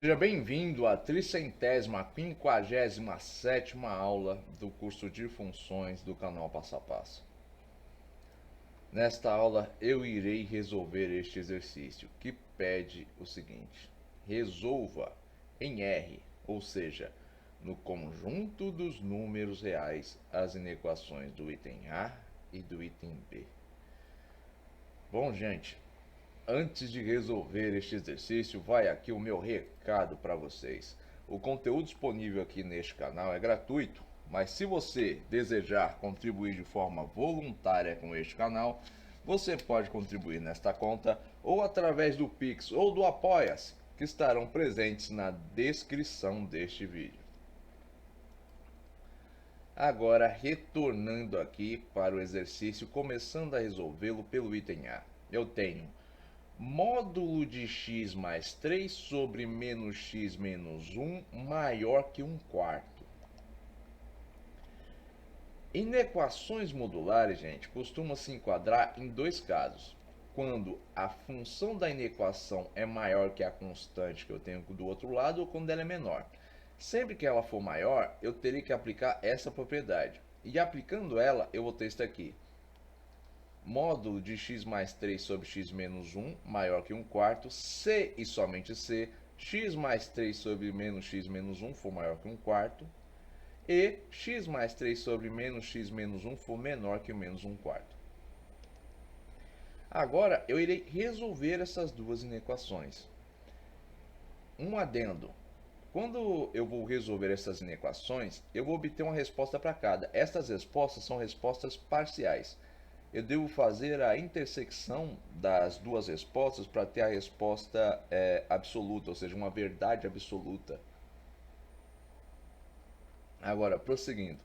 Seja bem-vindo à 357ª aula do curso de funções do canal Passo a Passo. Nesta aula eu irei resolver este exercício que pede o seguinte: resolva em R, ou seja, no conjunto dos números reais, as inequações do item A e do item B. Bom, gente, antes de resolver este exercício, vai aqui o meu recado para vocês. O conteúdo disponível aqui neste canal é gratuito, mas se você desejar contribuir de forma voluntária com este canal, você pode contribuir nesta conta ou através do Pix ou do Apoia-se, que estarão presentes na descrição deste vídeo. Agora, retornando aqui para o exercício, começando a resolvê-lo pelo item A. Eu tenho módulo de x mais 3 sobre menos x menos 1 maior que 1/4. Inequações modulares, gente, costuma se enquadrar em dois casos. Quando a função da inequação é maior que a constante que eu tenho do outro lado ou quando ela é menor. Sempre que ela for maior, eu terei que aplicar essa propriedade. E aplicando ela, eu vou ter isso aqui. Módulo de x mais 3 sobre x menos 1 maior que 1/4, se e somente se x mais 3 sobre menos x menos 1 for maior que 1/4 e x mais 3 sobre menos x menos 1 for menor que menos 1/4. Agora eu irei resolver essas duas inequações. Um adendo. Quando eu vou resolver essas inequações, eu vou obter uma resposta para cada. Estas respostas são respostas parciais. Eu devo fazer a intersecção das duas respostas para ter a resposta absoluta, ou seja, uma verdade absoluta. Agora, prosseguindo.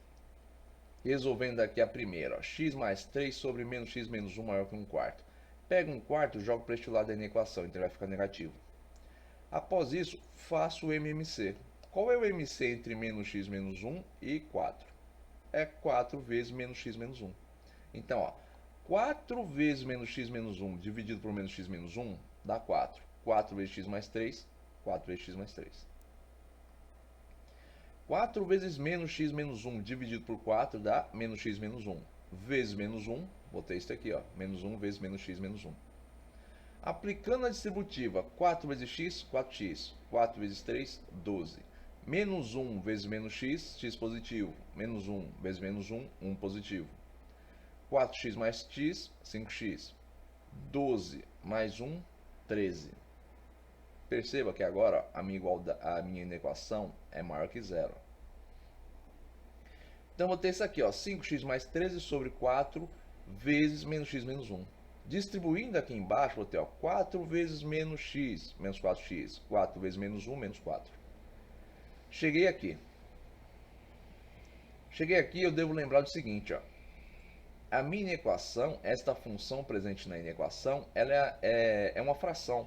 Resolvendo aqui a primeira, ó, x mais 3 sobre menos x menos 1 maior que 1/4. Pego 1/4 e jogo para este lado da inequação, então ele vai ficar negativo. Após isso, faço o MMC. Qual é o MC entre menos x menos 1 e 4? É 4 vezes menos x menos 1. Então, ó, 4 vezes menos x menos 1 dividido por menos x menos 1 dá 4. 4 vezes x mais 3, 4 vezes x mais 3. 4 vezes menos x menos 1 dividido por 4 dá menos x menos 1. Vezes menos 1, botei isso aqui, ó, menos 1 vezes menos x menos 1. Aplicando a distributiva, 4 vezes x, 4x. 4 vezes 3, 12. Menos 1 vezes menos x, x positivo. Menos 1 vezes menos 1, 1 positivo. 4x mais x, 5x. 12 mais 1, 13. Perceba que agora a minha inequação é maior que zero. Então vou ter isso aqui, ó, 5x mais 13 sobre 4 vezes menos x menos 1. Distribuindo aqui embaixo, vou ter, ó, 4 vezes menos x, menos 4x. 4 vezes menos 1, menos 4. Cheguei aqui. Cheguei aqui, eu devo lembrar do seguinte, ó. A minha equação, esta função presente na inequação, ela é uma fração.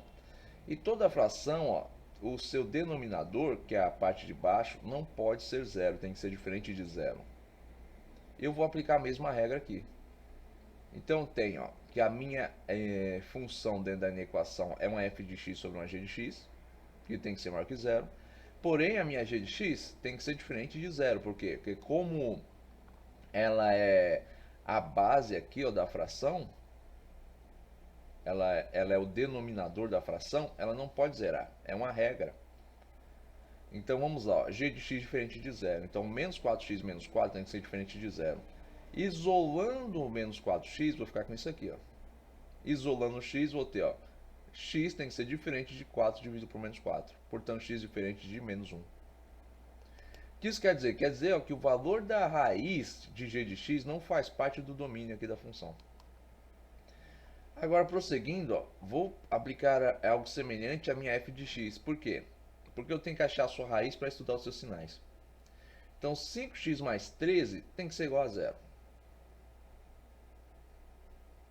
E toda fração, ó, o seu denominador, que é a parte de baixo, não pode ser zero, tem que ser diferente de zero. Eu vou aplicar a mesma regra aqui. Então tem, ó, que a minha função dentro da equação é uma f de x sobre uma g de x, que tem que ser maior que zero. Porém, a minha g de x tem que ser diferente de zero. Por quê? Porque como ela é a base aqui, ó, da fração, ela é o denominador da fração, ela não pode zerar. É uma regra. Então vamos lá, ó, g de x diferente de zero. Então menos 4x menos 4 tem que ser diferente de zero. Isolando o menos 4x, vou ficar com isso aqui, ó. Isolando x, vou ter, ó, x tem que ser diferente de 4 dividido por menos 4. Portanto, x diferente de menos 1. O que isso quer dizer? Quer dizer, ó, que o valor da raiz de g de x não faz parte do domínio aqui da função. Agora, prosseguindo, ó, vou aplicar algo semelhante à minha f de x. Por quê? Porque eu tenho que achar a sua raiz para estudar os seus sinais. Então, 5x mais 13 tem que ser igual a zero.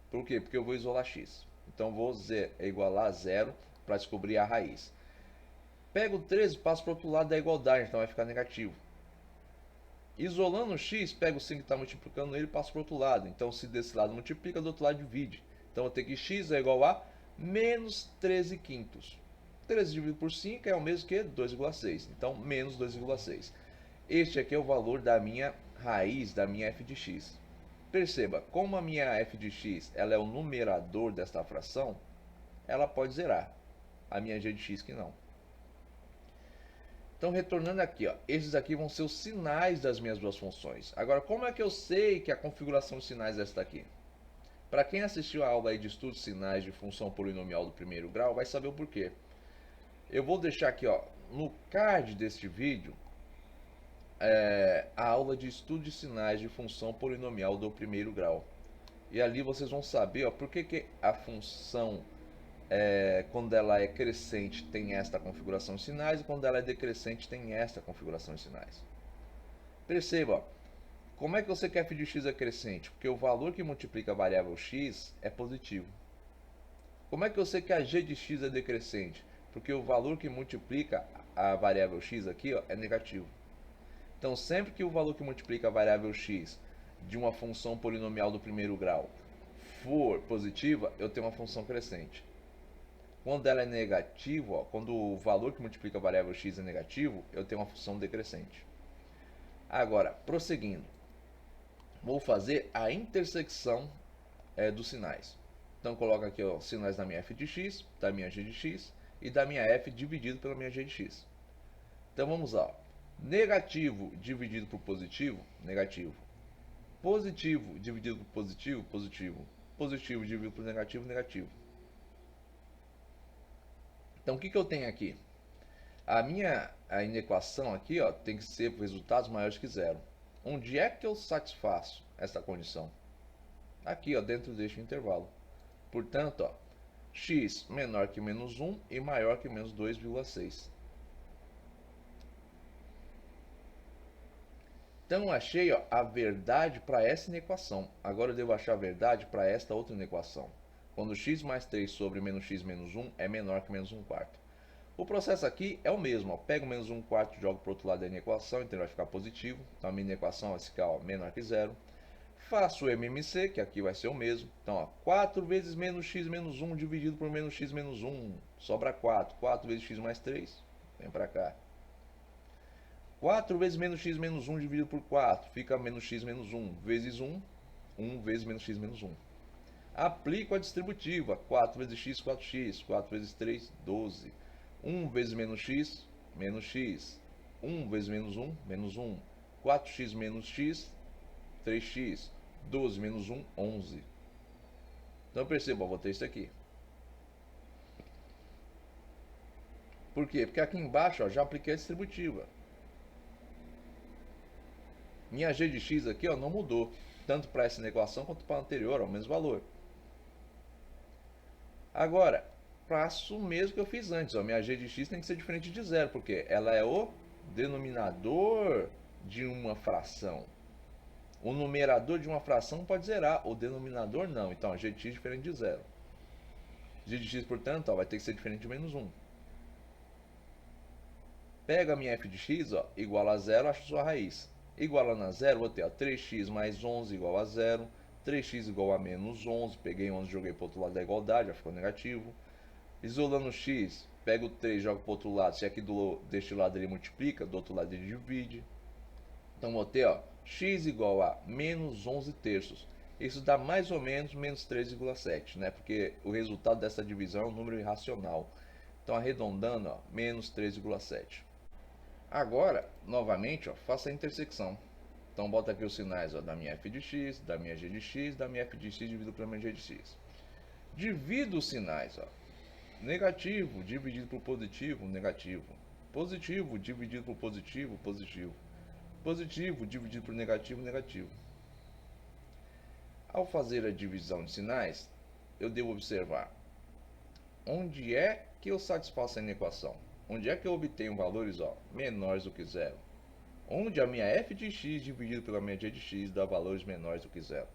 Por quê? Porque eu vou isolar x. Então, vou igualar a zero para descobrir a raiz. Pego o 13 e passo para o outro lado da igualdade, então vai ficar negativo. Isolando o x, pego o 5 que está multiplicando ele e passo para o outro lado. Então, se desse lado multiplica, do outro lado divide. Então, eu tenho que x é igual a menos 13 quintos. 13 dividido por 5 é o mesmo que 2,6. Então, menos 2,6. Este aqui é o valor da minha raiz, da minha f de x. Perceba, como a minha f de x ela é o numerador desta fração, ela pode zerar. A minha g de x que não. Então, retornando aqui, ó, esses aqui vão ser os sinais das minhas duas funções. Agora, como é que eu sei que a configuração de sinais é esta aqui? Para quem assistiu a aula aí de estudos de sinais de função polinomial do primeiro grau, vai saber o porquê. Eu vou deixar aqui, ó, no card deste vídeo, a aula de estudo de sinais de função polinomial do primeiro grau. E ali vocês vão saber, ó, por que a função, quando ela é crescente, tem esta configuração de sinais, e quando ela é decrescente, tem esta configuração de sinais. Perceba, ó, como é que eu sei que f de x é crescente? Porque o valor que multiplica a variável x é positivo. Como é que eu sei que a g de x é decrescente? Porque o valor que multiplica a variável x aqui, ó, é negativo. Então, sempre que o valor que multiplica a variável x de uma função polinomial do primeiro grau for positiva, eu tenho uma função crescente. Quando ela é negativa, ó, quando o valor que multiplica a variável x é negativo, eu tenho uma função decrescente. Agora, prosseguindo, vou fazer a intersecção dos sinais. Então, coloco aqui os sinais da minha f de x, da minha g de x e da minha f dividido pela minha g de x. Então, vamos lá. Negativo dividido por positivo, negativo. Positivo dividido por positivo, positivo. Positivo dividido por negativo, negativo. Então, o que eu tenho aqui? A minha inequação aqui, ó, tem que ser por resultados maiores que zero. Onde é que eu satisfaço essa condição? Aqui, ó, dentro deste intervalo. Portanto, ó, x menor que menos 1 e maior que menos 2,6. Então, eu achei, ó, a verdade para essa inequação. Agora eu devo achar a verdade para esta outra inequação. Quando x mais 3 sobre menos x menos 1 é menor que menos 1 quarto. O processo aqui é o mesmo. Ó. Pego menos 1 quarto e jogo para o outro lado da inequação, então vai ficar positivo. Então a minha inequação vai ficar, ó, menor que zero. Faço o MMC, que aqui vai ser o mesmo. Então, ó, 4 vezes menos x menos 1 dividido por menos x menos 1. Sobra 4. 4 vezes x mais 3. Vem para cá. 4 vezes menos x menos 1 dividido por 4. Fica menos x menos 1 vezes 1. 1 vezes menos x menos 1. Aplico a distributiva. 4 vezes x, 4x. 4 vezes 3, 12. 1 vezes menos x, menos x. 1 vezes menos 1, menos 1. 4x menos x, 3x. 12 menos 1, 11. Então perceba, eu vou ter isso aqui. Por quê? Porque aqui embaixo, ó, já apliquei a distributiva. Minha g de x aqui, ó, não mudou. Tanto para essa equação quanto para a anterior, ó, o mesmo valor. Agora, faço o mesmo que eu fiz antes. Ó, minha g de x tem que ser diferente de zero, porque ela é o denominador de uma fração. O numerador de uma fração pode zerar, o denominador não. Então, a g de x é diferente de zero. G de x, portanto, ó, vai ter que ser diferente de menos 1. Pega a minha f de x, ó, igual a zero, acho sua raiz. Igualando a zero, vou ter ó, 3x mais 11 igual a zero. 3x igual a menos 11. Peguei 11 e joguei para o outro lado da igualdade, já ficou negativo. Isolando x, pego o 3 e jogo para o outro lado. Se aqui deste lado ele multiplica, do outro lado ele divide. Então, vou ter ó, x igual a menos 11 terços. Isso dá mais ou menos menos 3,7, né? Porque o resultado dessa divisão é um número irracional. Então, arredondando, ó, menos 3,7. Agora, novamente, ó, faça a intersecção. Então, bota aqui os sinais ó, da minha f de x, da minha g de x, da minha f de x dividido pela minha g de x. Divido os sinais. Ó. Negativo dividido por positivo, negativo. Positivo dividido por positivo, positivo. Positivo dividido por negativo, negativo. Ao fazer a divisão de sinais, eu devo observar onde é que eu satisfaço a inequação. Onde é que eu obtenho valores ó, menores do que zero? Onde a minha f de x dividido pela minha g de x dá valores menores do que zero.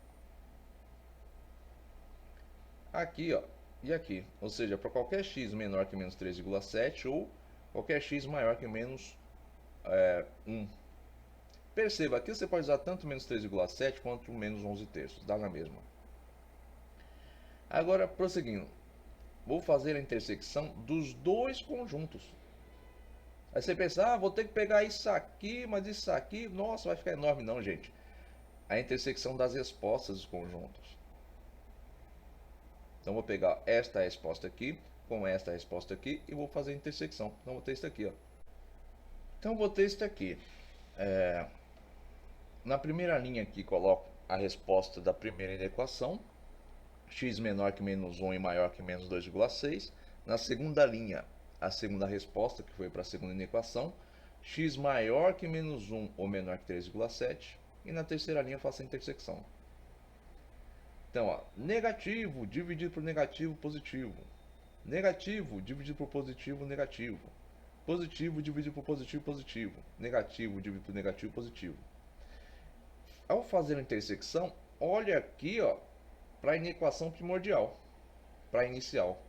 Aqui ó, e aqui. Ou seja, para qualquer x menor que menos 3,7 ou qualquer x maior que menos 1. Perceba, aqui você pode usar tanto menos 3,7 quanto menos 11 terços. Dá na mesma. Agora, prosseguindo. vou fazer a intersecção dos dois conjuntos. Aí você pensa, vou ter que pegar isso aqui, mas isso aqui, nossa, vai ficar enorme. Não, gente. A intersecção das respostas dos conjuntos. Então vou pegar esta resposta aqui com esta resposta aqui e vou fazer a intersecção. Então vou ter isso aqui, ó. Então vou ter isso aqui. Na primeira linha aqui coloco a resposta da primeira equação, x menor que menos 1 e maior que menos 2,6. Na segunda linha, a segunda resposta, que foi para a segunda equação, x maior que menos 1 ou menor que 3,7. E na terceira linha eu faço a intersecção. Então, ó, negativo dividido por negativo, positivo. Negativo dividido por positivo, negativo. Positivo dividido por positivo, positivo. Negativo dividido por negativo, positivo. Ao fazer a intersecção, olha aqui, ó, para a inequação primordial, para a inicial.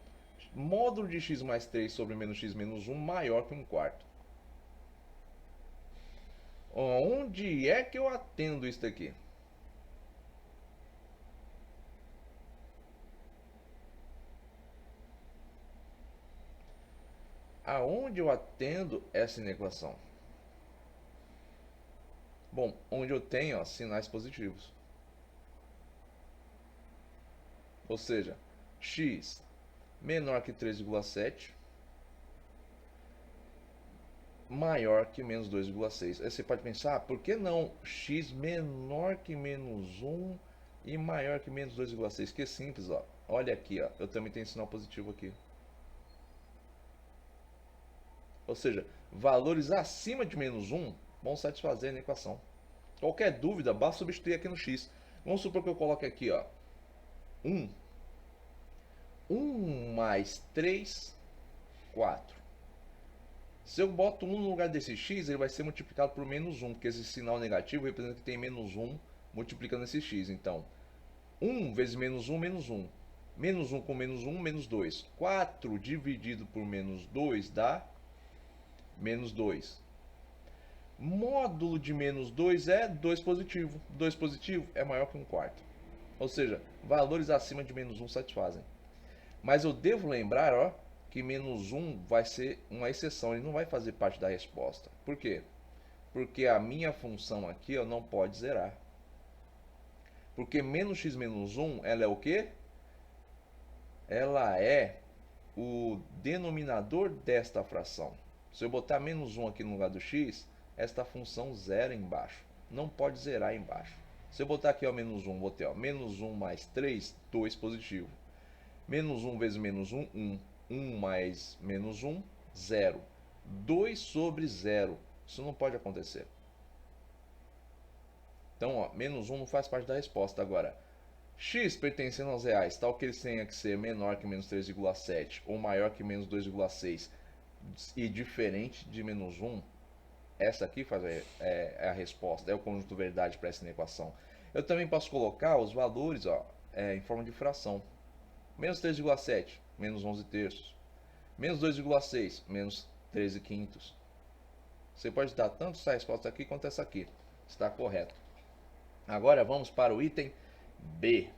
Módulo de x mais 3 sobre menos x menos 1 maior que 1/4. Onde é que eu atendo isso daqui? Aonde eu atendo essa inequação? Bom, onde eu tenho, ó, sinais positivos. Ou seja, x menor que 3,7 maior que menos 2,6. Aí você pode pensar, por que não x menor que menos 1 e maior que menos 2,6? Que simples, ó. Olha aqui, ó. Eu também tenho sinal positivo aqui. Ou seja, valores acima de menos 1 vão satisfazer a equação. Qualquer dúvida, basta substituir aqui no x. Vamos supor que eu coloque aqui, ó, 1. 1 mais 3, 4. Se eu boto 1 no lugar desse x, ele vai ser multiplicado por menos 1, porque esse sinal negativo representa que tem menos 1 multiplicando esse x. Então, 1 vezes menos 1, menos 1. Menos 1 com menos 1, menos 2. 4 dividido por menos 2 dá menos 2. Módulo de menos 2 é 2 positivo. 2 positivo é maior que 1/4. Ou seja, valores acima de menos 1 satisfazem. Mas eu devo lembrar, ó, que menos 1 vai ser uma exceção, ele não vai fazer parte da resposta. Por quê? Porque a minha função aqui, ó, não pode zerar. Porque menos x menos 1, ela é o quê? Ela é o denominador desta fração. Se eu botar menos 1 aqui no lugar do x, esta função zera embaixo. Não pode zerar embaixo. Se eu botar aqui, ó, menos 1, vou ter, ó, menos 1 mais 3, 2 positivo. Menos 1 vezes menos 1, 1. 1 mais menos 1, 0. 2 sobre 0. Isso não pode acontecer. Então, ó, menos 1 não faz parte da resposta. Agora, x pertencendo aos reais, tal que ele tenha que ser menor que menos 3,7 ou maior que menos 2,6 e diferente de menos 1, essa aqui é a resposta, é o conjunto verdade para essa equação. Eu também posso colocar os valores, ó, em forma de fração. Menos 3,7, menos 11 terços. Menos 2,6, menos 13 quintos. Você pode dar tanto essa resposta aqui quanto essa aqui. Está correto. Agora vamos para o item B.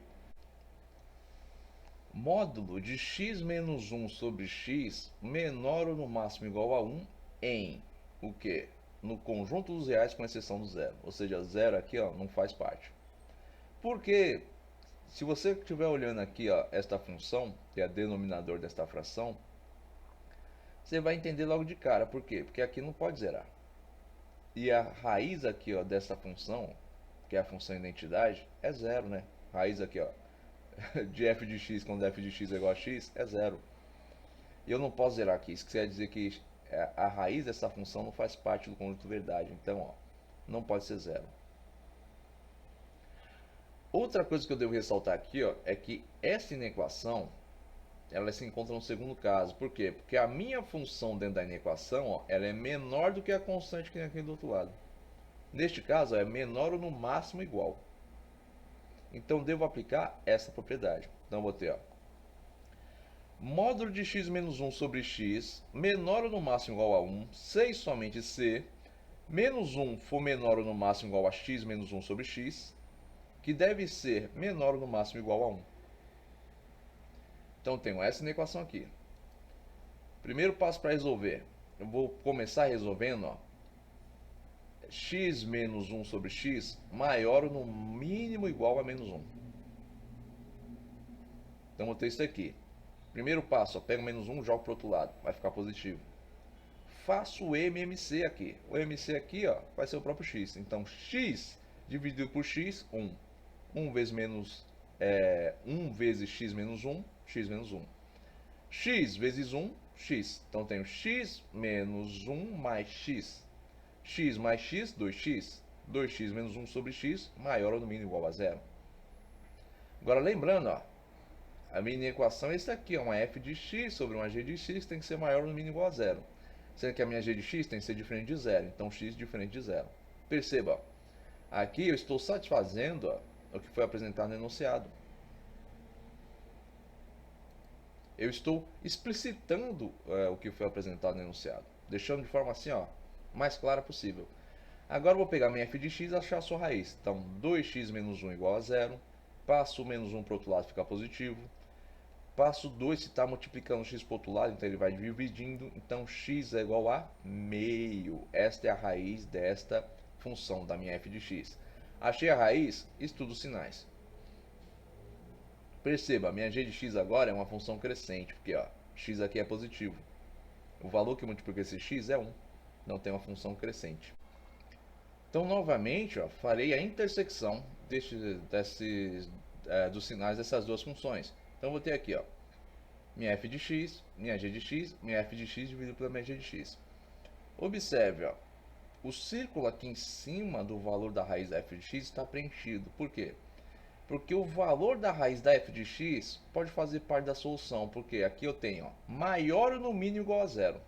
Módulo de x menos 1 sobre x menor ou no máximo igual a 1 em o quê? No conjunto dos reais com exceção do zero. Ou seja, zero aqui, ó, não faz parte. Porque se você estiver olhando aqui, ó, esta função, que é o denominador desta fração, você vai entender logo de cara. Por quê? Porque aqui não pode zerar. E a raiz aqui, ó, dessa função, que é a função identidade, é zero, né? Raiz aqui, ó, de f de x quando f de x é igual a x, é zero. E eu não posso zerar aqui. Isso quer dizer que a raiz dessa função não faz parte do conjunto verdade. Então, ó, não pode ser zero. Outra coisa que eu devo ressaltar aqui, ó, é que essa inequação ela se encontra no segundo caso. Por quê? Porque a minha função dentro da inequação, ó, ela é menor do que a constante que tem aqui do outro lado. Neste caso, ó, é menor ou no máximo igual. Então, devo aplicar essa propriedade. Então, vou ter, ó, módulo de x menos 1 sobre x menor ou no máximo igual a 1, se e somente se menos 1 for menor ou no máximo igual a x menos 1 sobre x, que deve ser menor ou no máximo igual a 1. Então, eu tenho essa equação aqui. Primeiro passo para resolver. Eu vou começar resolvendo, ó, x menos 1 sobre x maior ou no mínimo igual a menos 1. Então, vou ter isso aqui. Primeiro passo, ó, pego menos 1, jogo para o outro lado, vai ficar positivo. Faço o MMC aqui. O MC aqui, ó, vai ser o próprio x. Então, x dividido por x, 1. 1 vezes menos 1 vezes x menos 1, x menos 1. X vezes 1, x. Então, tenho x menos 1 mais x. X mais x, 2x. 2x menos 1 sobre x, maior ou no mínimo igual a zero. Agora, lembrando, ó, a minha equação é essa aqui, ó, uma f de x sobre uma g de x tem que ser maior ou no mínimo igual a zero. Sendo que a minha g de x tem que ser diferente de zero, então x diferente de zero. Perceba, ó, aqui eu estou satisfazendo, ó, o que foi apresentado no enunciado. Eu estou explicitando o que foi apresentado no enunciado, deixando de forma assim, ó, mais clara possível. Agora eu vou pegar minha f de x e achar a sua raiz. Então, 2x menos 1 igual a zero. Passo o menos 1 para o outro lado, fica positivo. Passo 2, se está multiplicando x para o outro lado, então ele vai dividindo. Então, x é igual a meio. Esta é a raiz desta função da minha f de x. Achei a raiz, estudo os sinais. Perceba, minha g de x agora é uma função crescente, porque ó, x aqui é positivo. O valor que multiplica esse x é 1. Não tem uma função crescente. Então, novamente, ó, farei a intersecção dos sinais dessas duas funções. Então, vou ter aqui, ó, minha f de x, minha g de x, minha f de x dividido pela minha g de x. Observe, ó, o círculo aqui em cima do valor da raiz da f de x está preenchido. Por quê? Porque o valor da raiz da f de x pode fazer parte da solução. Porque aqui eu tenho, ó, maior ou no mínimo igual a zero.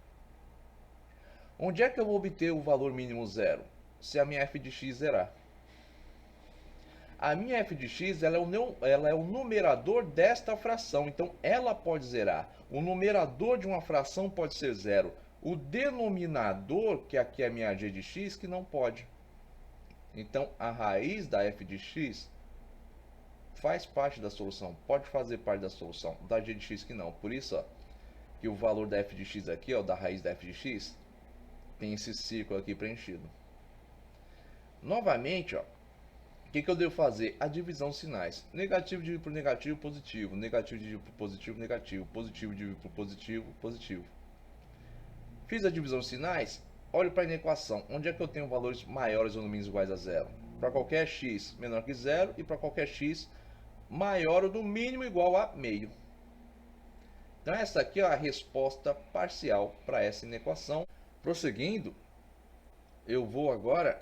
Onde é que eu vou obter o valor mínimo zero? Se a minha f de x zerar. A minha f de x ela é o numerador desta fração, então ela pode zerar. O numerador de uma fração pode ser zero. O denominador, que aqui é a minha g de x, que não pode. Então a raiz da f de x faz parte da solução, pode fazer parte da solução, da g de x que não. Por isso, ó, que o valor da f de x aqui, ó, da raiz da f de x, tem esse círculo aqui preenchido. Novamente, ó, o que eu devo fazer? A divisão de sinais. Negativo dividido por negativo, positivo. Negativo dividido por positivo, negativo. Positivo dividido por positivo, positivo. Fiz a divisão de sinais, olho para a equação. Onde é que eu tenho valores maiores ou no mínimo iguais a zero? Para qualquer x menor que zero e para qualquer x maior ou no mínimo igual a meio. Então essa aqui é a resposta parcial para essa inequação. Prosseguindo, eu vou agora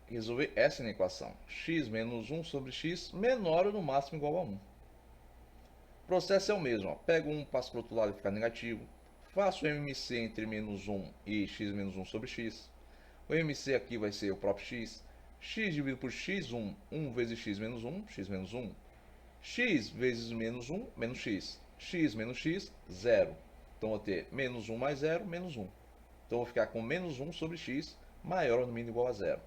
resolver essa equação. X menos 1 sobre x menor ou no máximo igual a 1. O processo é o mesmo. Ó. Pego 1, passo para o outro lado e fica negativo. Faço o MMC entre menos 1 e x menos 1 sobre x. O MMC aqui vai ser o próprio x. X dividido por x1, 1 vezes x menos 1, x menos 1. X vezes menos 1, menos x. X menos x, 0. Então, vou ter menos 1 mais 0, menos 1. Então, vou ficar com menos 1 sobre x, maior ou no mínimo igual a 0.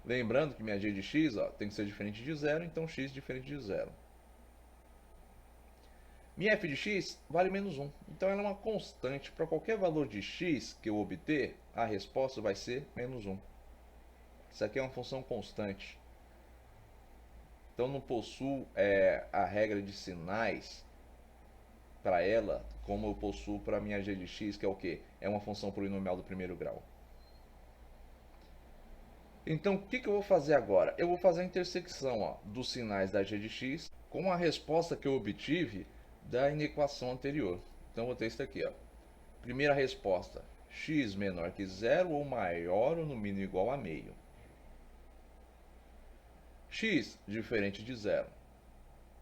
Lembrando que minha g de x, ó, tem que ser diferente de 0, então x diferente de 0. Minha f de x vale menos 1. Então, ela é uma constante. Para qualquer valor de x que eu obter, a resposta vai ser menos 1. Isso aqui é uma função constante. Então, não possuo a regra de sinais para ela, como eu possuo para a minha g de x, que é o quê? É uma função polinomial do primeiro grau. Então, o que eu vou fazer agora? Eu vou fazer a intersecção, ó, dos sinais da g de x com a resposta que eu obtive da inequação anterior. Então, eu vou ter isso aqui. Ó. Primeira resposta, x menor que zero ou maior ou no mínimo igual a meio. X diferente de zero.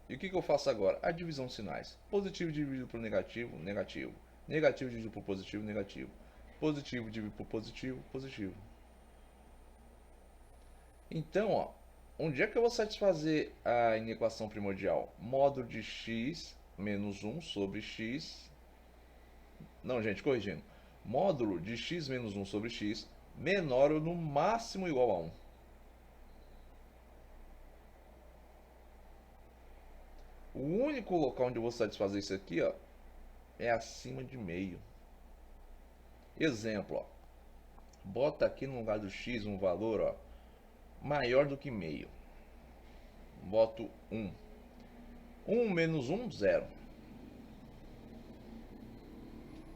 E o que eu faço agora? A divisão de sinais. Positivo dividido por negativo, negativo. Negativo dividido por positivo, negativo. Positivo dividido por positivo, positivo. Então, ó, onde é que eu vou satisfazer a inequação primordial? Módulo de x menos 1 sobre x... Não, gente, corrigindo. Módulo de x menos 1 sobre x menor ou no máximo igual a 1. O único local onde eu vou satisfazer isso aqui, ó, é acima de meio. Exemplo, ó. Bota aqui no lugar do x um valor, ó, maior do que meio. Boto 1. 1 menos 1, 0.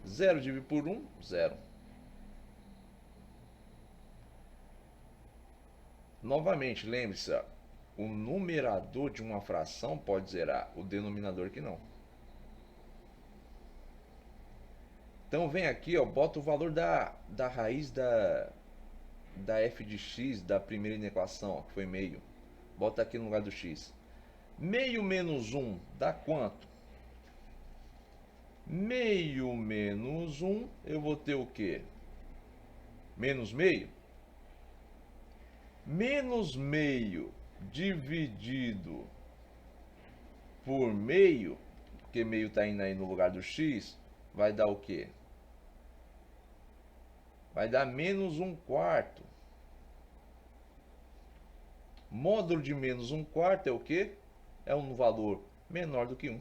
0 dividido por 1, 0. Novamente, lembre-se, ó, o numerador de uma fração pode zerar, o denominador que não. Então vem aqui, ó, bota o valor da raiz da f de x da primeira equação, ó, que foi meio. Bota aqui no lugar do x. Meio menos 1 dá quanto? Meio menos 1, eu vou ter o quê? Menos meio? Menos meio dividido por meio, porque meio está indo aí no lugar do x, vai dar o quê? Vai dar menos 1/4. Módulo de menos 1/4 é o quê? É um valor menor do que 1.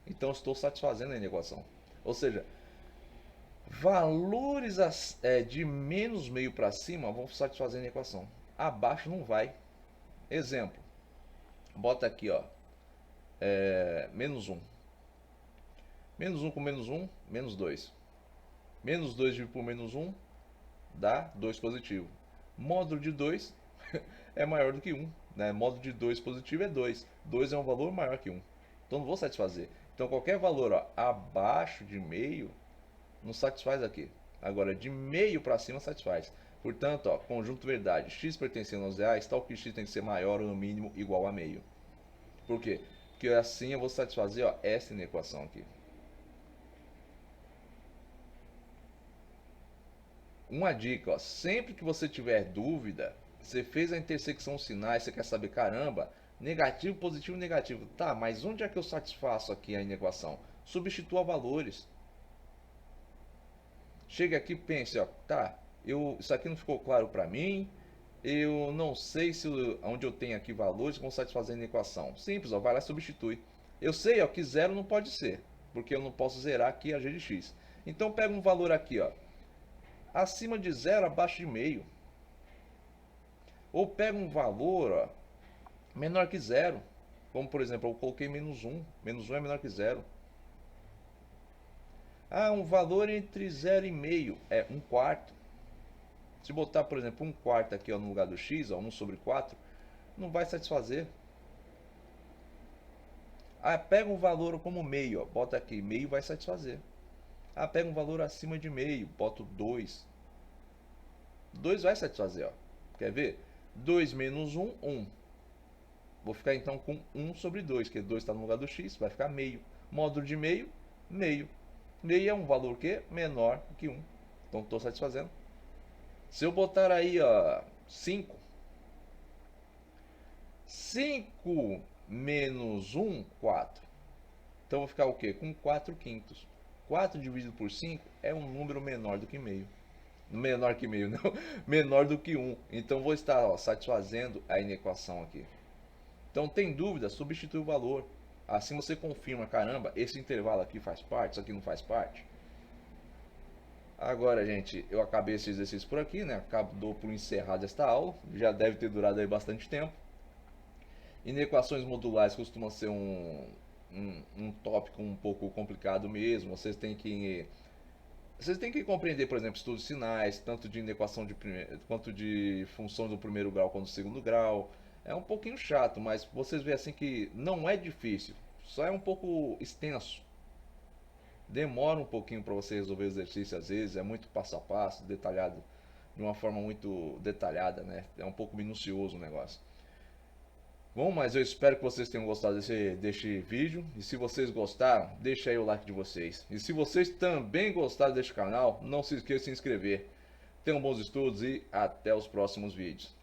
Então estou satisfazendo a equação. Ou seja, valores de menos meio para cima vão satisfazer a equação. Abaixo não vai. Exemplo. Bota aqui, ó. Menos 1. Menos 1 com menos 1, menos 2. Menos 2 dividido por menos 1 dá 2 positivo. Módulo de 2 é maior do que 1. Né? Módulo de 2 positivo é 2. 2 é um valor maior que 1. Então não vou satisfazer. Então qualquer valor, ó, abaixo de meio não satisfaz aqui. Agora de meio para cima satisfaz. Portanto, ó, conjunto verdade, x pertencendo aos reais, tal que x tem que ser maior ou no mínimo igual a meio. Por quê? Porque assim eu vou satisfazer, ó, essa equação aqui. Uma dica, ó, sempre que você tiver dúvida, você fez a intersecção dos sinais, você quer saber, caramba, negativo, positivo, negativo. Tá, mas onde é que eu satisfaço aqui a equação? Substitua valores. Chega aqui e pense, ó, tá, isso aqui não ficou claro para mim, eu não sei se onde eu tenho aqui valores vão satisfazer a equação. Simples, ó, vai lá e substitui. Eu sei, ó, que 0 não pode ser, porque eu não posso zerar aqui a g de x. Então pega um valor aqui, ó, acima de 0, abaixo de meio. Ou pega um valor, ó, menor que 0. Como, por exemplo, eu coloquei menos 1. Menos 1 é menor que 0. Ah, um valor entre 0 e meio é 1/4. Se botar, por exemplo, 1/4 aqui, ó, no lugar do x, ó, 1 sobre 4, não vai satisfazer. Ah, pega um valor como meio, ó, bota aqui, meio vai satisfazer. Ah, pega um valor acima de meio, boto 2. 2 vai satisfazer, ó. Quer ver? 2 menos 1, 1. Vou ficar então com 1 sobre 2, que 2 está no lugar do x, vai ficar meio. Módulo de meio, meio. Meio é um valor que menor que 1. Então estou satisfazendo. Se eu botar aí, ó, 5. 5 menos 1, 4. Então eu vou ficar o quê? Com 4/5. 4 dividido por 5 é um número menor do que meio. Menor que meio, não. Menor do que 1. Então vou estar, ó, satisfazendo a equação aqui. Então tem dúvida, substitui o valor. Assim você confirma, caramba, esse intervalo aqui faz parte, isso aqui não faz parte. Agora, gente, eu acabei esse exercício por aqui, né? Acabou por encerrar esta aula. Já deve ter durado aí bastante tempo. Inequações modulares costuma ser um tópico um pouco complicado mesmo. Vocês têm que compreender, por exemplo, estudos de sinais, tanto de inequação quanto de função do primeiro grau quanto do segundo grau. É um pouquinho chato, mas vocês veem assim que não é difícil, só é um pouco extenso. Demora um pouquinho para você resolver o exercício, às vezes é muito passo a passo, detalhado, de uma forma muito detalhada, né? É um pouco minucioso o negócio. Bom, mas eu espero que vocês tenham gostado deste vídeo. E se vocês gostaram, deixa aí o like de vocês. E se vocês também gostaram deste canal, não se esqueça de se inscrever. Tenham bons estudos e até os próximos vídeos.